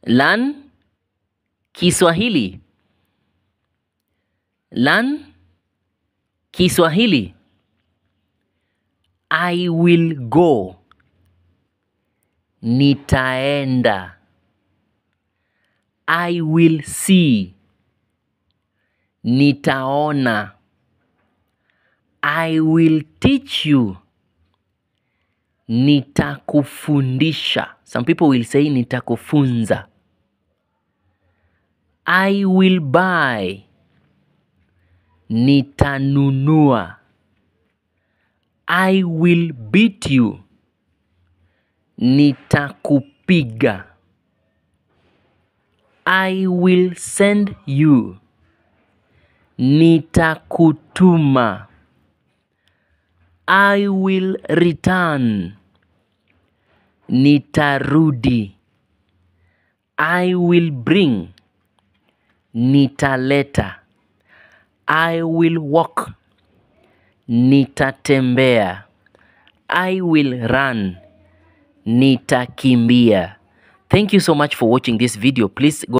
Learn Kiswahili. Learn Kiswahili. I will go. Nitaenda. I will see. Nitaona. I will teach you. Nitakufundisha. Some people will say nitakufunza. I will buy. Nitanunua. I will beat you. Nitakupiga. I will send you. Nitakutuma. I will return. Nitarudi. I will bring. Nitaleta. I will walk. Nitatembea. I will run. Nitakimbia. Thank you so much for watching this video. Please go